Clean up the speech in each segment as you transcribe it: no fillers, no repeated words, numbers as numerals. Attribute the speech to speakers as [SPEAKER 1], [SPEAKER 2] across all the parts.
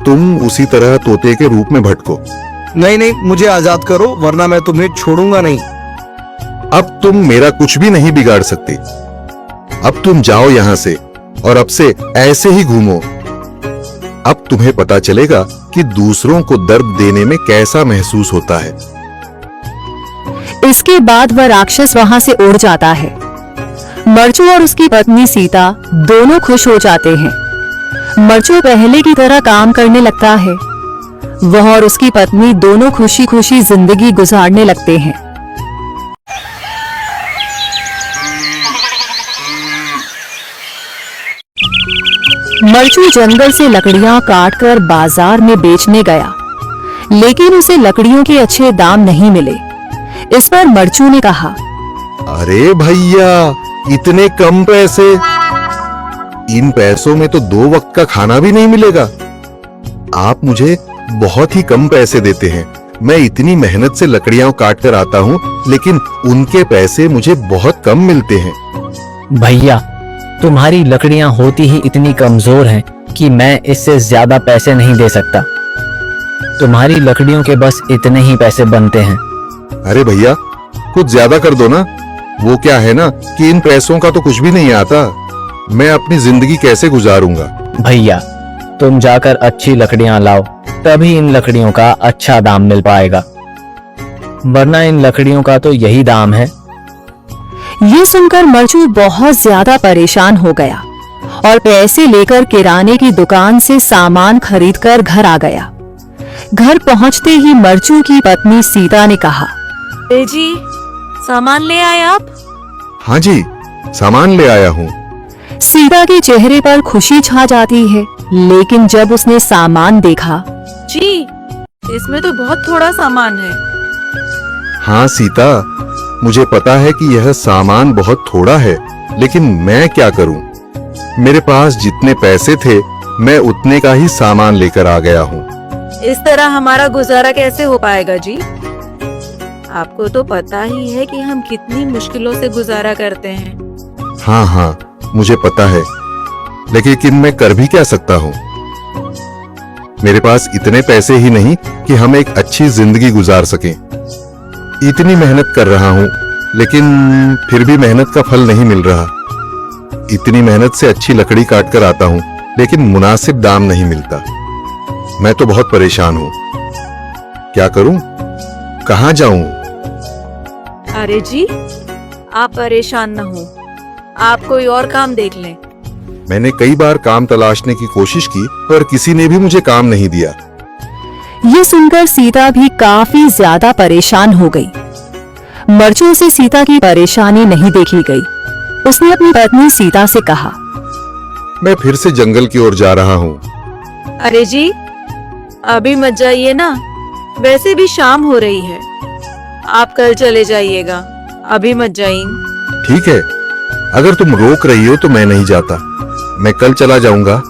[SPEAKER 1] तुम उसी तरह तोते के रूप में भटको।
[SPEAKER 2] नहीं नहीं, मुझे आजाद करो वरना मैं तुम्हें छोड़ूंगा नहीं।
[SPEAKER 1] अब तुम मेरा कुछ भी नहीं बिगाड़ सकते। अब तुम जाओ यहां से और अब से ऐसे ही घूमो। अब तुम्हें पता चलेगा कि दूसरों को दर्द देने में कैसा महसूस होता है।
[SPEAKER 3] इसके बाद वह राक्षस वहां से उड़ जाता है। मरचू और उसकी पत्नी सीता दोनों खुश हो जाते हैं। मरचू पहले की तरह काम करने लगता है। वह और उसकी पत्नी दोनों खुशी खुशी जिंदगी गुजारने लगते हैं। मरचू जंगल से लकड़ियां काटकर बाजार में बेचने गया, लेकिन उसे लकड़ियों के अच्छे दाम नहीं मिले। इस पर मरचू ने कहा,
[SPEAKER 1] अरे भैया, इतने कम पैसे? इन पैसों में तो 2 वक्त का खाना भी नहीं मिलेगा। आप मुझे बहुत ही कम पैसे देते हैं। मैं इतनी मेहनत से लकड़ियां काट कर आता हूँ, लेकिन उनके पैसे मुझे बहुत कम मिलते हैं।
[SPEAKER 4] भैया, तुम्हारी लकड़ियां होती ही इतनी कमजोर हैं कि मैं इससे ज्यादा पैसे नहीं दे सकता। तुम्हारी लकड़ियों के बस इतने ही पैसे बनते हैं।
[SPEAKER 1] अरे भैया, कुछ ज्यादा कर दो ना। वो क्या है ना कि इन पैसों का तो कुछ भी नहीं आता। मैं अपनी जिंदगी कैसे गुजारूंगा?
[SPEAKER 4] भैया, तुम जाकर अच्छी लकड़ियां लाओ, तभी इन लकड़ियों का अच्छा दाम मिल पाएगा, वरना इन लकड़ियों का तो यही दाम है।
[SPEAKER 3] ये सुनकर मरचू बहुत ज्यादा परेशान हो गया और पैसे लेकर किराने की दुकान से सामान खरीदकर घर आ गया। घर पहुंचते ही मरचू की पत्नी सीता ने कहा,
[SPEAKER 5] जी सामान ले आए आप?
[SPEAKER 1] हाँ जी, सामान ले आया हूँ।
[SPEAKER 3] सीता के चेहरे पर खुशी छा जाती है, लेकिन जब उसने सामान देखा,
[SPEAKER 5] जी इसमें तो बहुत थोड़ा सामान है।
[SPEAKER 1] हाँ सीता, मुझे पता है कि यह सामान बहुत थोड़ा है, लेकिन मैं क्या करूं? मेरे पास जितने पैसे थे, मैं उतने का ही सामान लेकर आ गया हूँ।
[SPEAKER 5] इस तरह हमारा गुजारा कैसे हो पाएगा जी? आपको तो पता ही है कि हम कितनी मुश्किलों से गुजारा करते हैं।
[SPEAKER 1] हाँ हाँ, मुझे पता है, लेकिन मैं कर भी क्या सकता हूँ? मेरे पास इतने पैसे ही नहीं कि हम एक अच्छी जिंदगी गुजार सकें। इतनी मेहनत कर रहा हूँ, लेकिन फिर भी मेहनत का फल नहीं मिल रहा। इतनी मेहनत से अच्छी लकड़ी काट कर आता हूँ, लेकिन मुनासिब दाम नहीं मिलता। मैं तो बहुत परेशान हूँ। क्या करूँ? कहाँ जाऊँ?
[SPEAKER 5] अरे जी, आप परेशान न हो, आप कोई और काम देख लें।
[SPEAKER 1] मैंने कई बार काम तलाशने की कोशिश की, पर किसी ने भी मुझे काम नहीं दिया।
[SPEAKER 3] ये सुनकर सीता भी काफी ज्यादा परेशान हो गई। मरचू से सीता की परेशानी नहीं देखी गई। उसने अपनी पत्नी सीता से कहा,
[SPEAKER 1] मैं फिर से जंगल की ओर जा रहा हूँ।
[SPEAKER 5] अरे जी, अभी मत जाइए ना, वैसे भी शाम हो रही है। आप कल चले जाइएगा, अभी मत जाइए।
[SPEAKER 1] ठीक है, अगर तुम रोक रही हो तो मैं नहीं जाता। मैं कल चला जाऊंगा।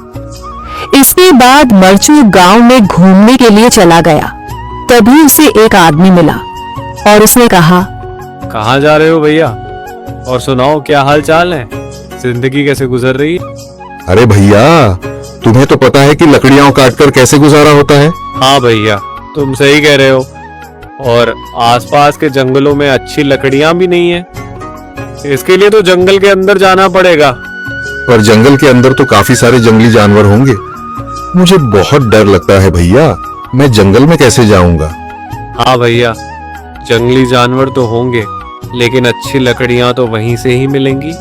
[SPEAKER 3] इसके बाद मरचू गांव में घूमने के लिए चला गया। तभी उसे एक आदमी मिला और उसने कहा,
[SPEAKER 6] कहाँ जा रहे हो भैया? और सुनाओ, क्या हाल चाल है? जिंदगी कैसे गुजर रही है?
[SPEAKER 1] अरे भैया, तुम्हें तो पता है कि लकड़ियां काटकर कैसे गुजारा होता है।
[SPEAKER 6] हाँ भैया, तुम सही कह रहे हो। और आसपास के जंगलों में अच्छी लकड़ियां भी नहीं है। इसके लिए तो जंगल के अंदर जाना पड़ेगा।
[SPEAKER 1] पर जंगल के अंदर तो काफी सारे जंगली जानवर होंगे। मुझे बहुत डर लगता है भैया, मैं जंगल में कैसे जाऊंगा?
[SPEAKER 6] हाँ भैया, जंगली जानवर तो होंगे, लेकिन अच्छी लकड़ियां तो वहीं से ही मिलेंगी।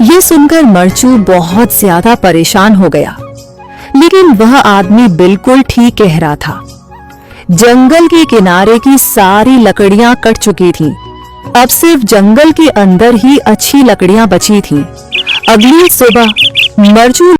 [SPEAKER 3] ये सुनकर मरचू बहुत ज्यादा परेशान हो गया, लेकिन वह आदमी बिल्कुल ठीक कह रहा था। जंगल के किनारे की सारी लकड़ियां कट चुकी थीं। अब सिर्फ जंगल के अंदर ही अच्छी लकड़ियां बची थीं। अगली सुबह मरचू